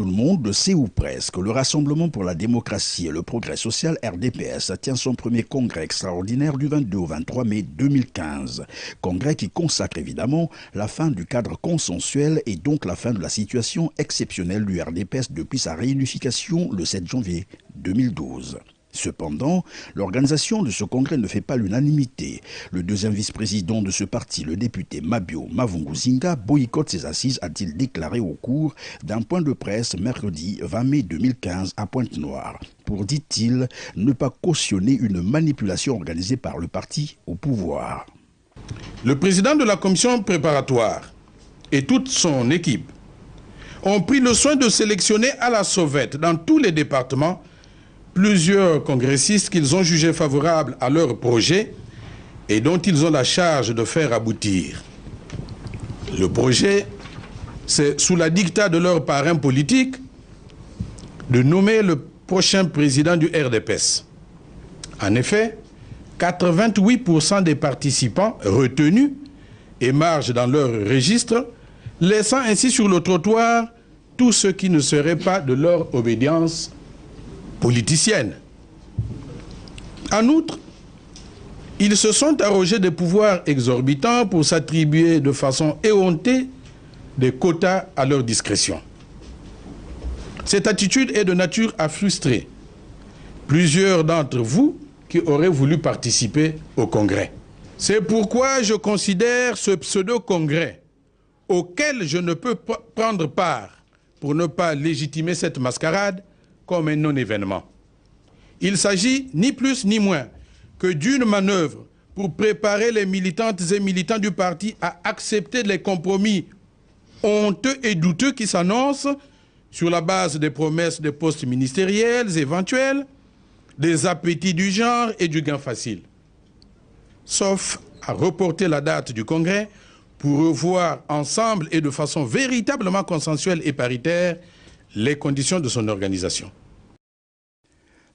Tout le monde le sait ou presque. Le Rassemblement pour la démocratie et le progrès social RDPS tient son premier congrès extraordinaire du 22 au 23 mai 2015. Congrès qui consacre évidemment la fin du cadre consensuel et donc la fin de la situation exceptionnelle du RDPS depuis sa réunification le 7 janvier 2012. Cependant, l'organisation de ce congrès ne fait pas l'unanimité. Le deuxième vice-président de ce parti, le député Mabio Mavunguzinga, boycotte ses assises, a-t-il déclaré au cours d'un point de presse mercredi 20 mai 2015 à Pointe-Noire, pour, dit-il, ne pas cautionner une manipulation organisée par le parti au pouvoir. Le président de la commission préparatoire et toute son équipe ont pris le soin de sélectionner à la sauvette dans tous les départements plusieurs congressistes qu'ils ont jugés favorables à leur projet et dont ils ont la charge de faire aboutir. Le projet, c'est sous la dictat de leur parrain politique de nommer le prochain président du RDPS. En effet, 88% des participants retenus émargent dans leur registre, laissant ainsi sur le trottoir tout ce qui ne serait pas de leur obédience politicienne. En outre, ils se sont arrogés des pouvoirs exorbitants pour s'attribuer de façon éhontée des quotas à leur discrétion. Cette attitude est de nature à frustrer plusieurs d'entre vous qui auraient voulu participer au congrès. C'est pourquoi je considère ce pseudo-congrès auquel je ne peux pas prendre part pour ne pas légitimer cette mascarade comme un non-événement. Il s'agit ni plus ni moins que d'une manœuvre pour préparer les militantes et militants du parti à accepter les compromis honteux et douteux qui s'annoncent sur la base des promesses de postes ministériels éventuels, des appétits du genre et du gain facile. Sauf à reporter la date du congrès pour revoir ensemble et de façon véritablement consensuelle et paritaire les conditions de son organisation.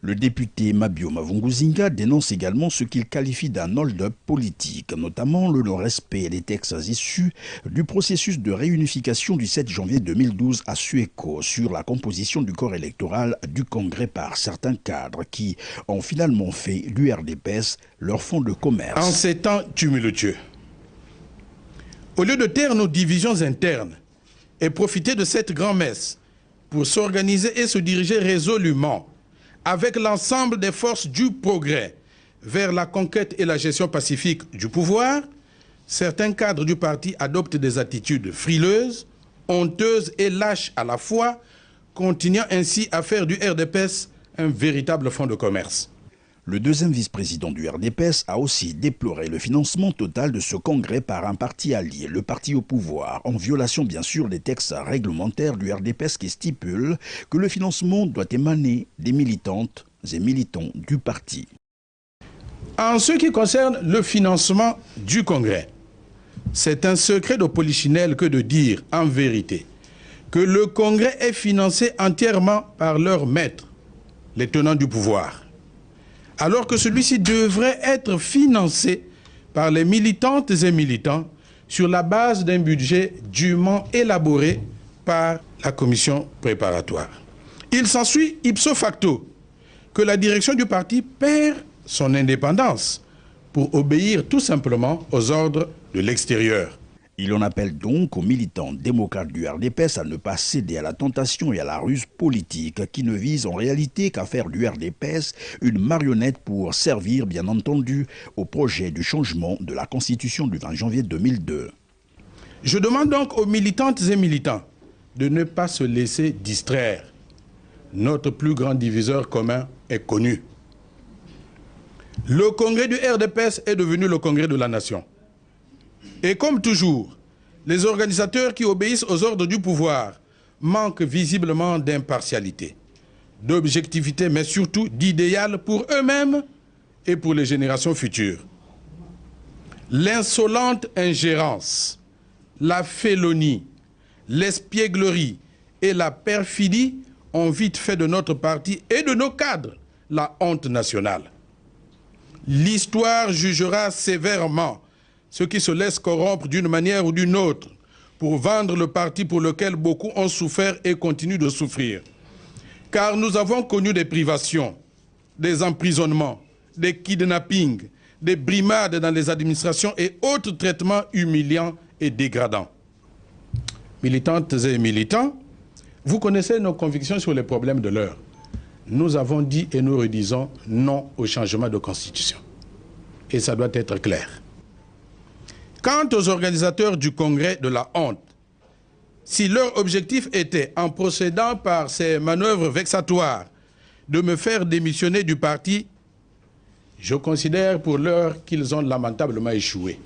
Le député Mabio Mavunguzinga dénonce également ce qu'il qualifie d'un hold-up politique, notamment le non-respect des textes issus du processus de réunification du 7 janvier 2012 à Suéco sur la composition du corps électoral du Congrès par certains cadres qui ont finalement fait l'URDPS leur fonds de commerce. En ces temps tumultueux, au lieu de taire nos divisions internes et profiter de cette grand-messe pour s'organiser et se diriger résolument avec l'ensemble des forces du progrès vers la conquête et la gestion pacifique du pouvoir, certains cadres du parti adoptent des attitudes frileuses, honteuses et lâches à la fois, continuant ainsi à faire du RDPS un véritable fonds de commerce. Le deuxième vice-président du RDPS a aussi déploré le financement total de ce congrès par un parti allié, le parti au pouvoir, en violation bien sûr des textes réglementaires du RDPS qui stipulent que le financement doit émaner des militantes et militants du parti. En ce qui concerne le financement du congrès, c'est un secret de polichinelle que de dire en vérité que le congrès est financé entièrement par leurs maîtres, les tenants du pouvoir, alors que celui-ci devrait être financé par les militantes et militants sur la base d'un budget dûment élaboré par la commission préparatoire. Il s'ensuit ipso facto que la direction du parti perd son indépendance pour obéir tout simplement aux ordres de l'extérieur. Il en appelle donc aux militants démocrates du RDPS à ne pas céder à la tentation et à la ruse politique qui ne vise en réalité qu'à faire du RDPS une marionnette pour servir, bien entendu, au projet du changement de la Constitution du 20 janvier 2002. Je demande donc aux militantes et militants de ne pas se laisser distraire. Notre plus grand diviseur commun est connu. Le congrès du RDPS est devenu le congrès de la nation. Et comme toujours, les organisateurs qui obéissent aux ordres du pouvoir manquent visiblement d'impartialité, d'objectivité, mais surtout d'idéal pour eux-mêmes et pour les générations futures. L'insolente ingérence, la félonie, l'espièglerie et la perfidie ont vite fait de notre parti et de nos cadres la honte nationale. L'histoire jugera sévèrement ceux qui se laissent corrompre d'une manière ou d'une autre pour vendre le parti pour lequel beaucoup ont souffert et continuent de souffrir. Car nous avons connu des privations, des emprisonnements, des kidnappings, des brimades dans les administrations et autres traitements humiliants et dégradants. Militantes et militants, vous connaissez nos convictions sur les problèmes de l'heure. Nous avons dit et nous redisons non au changement de constitution. Et ça doit être clair. Quant aux organisateurs du congrès de la honte, si leur objectif était, en procédant par ces manœuvres vexatoires, de me faire démissionner du parti, je considère pour l'heure qu'ils ont lamentablement échoué.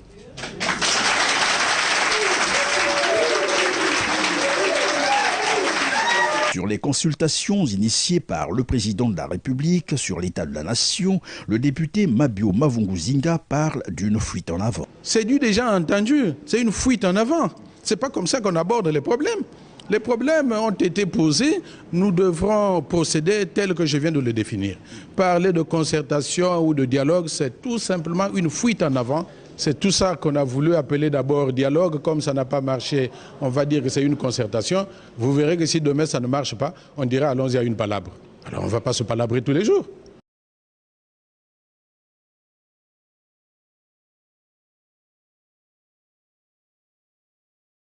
Sur les consultations initiées par le président de la République sur l'état de la nation, le député Mabio Mavunguzinga parle d'une fuite en avant. C'est du déjà entendu, c'est une fuite en avant. C'est pas comme ça qu'on aborde les problèmes. Les problèmes ont été posés, nous devrons procéder tel que je viens de le définir. Parler de concertation ou de dialogue, c'est tout simplement une fuite en avant. C'est tout ça qu'on a voulu appeler d'abord dialogue. Comme ça n'a pas marché, on va dire que c'est une concertation. Vous verrez que si demain ça ne marche pas, on dira allons-y à une palabre. Alors on ne va pas se palabrer tous les jours.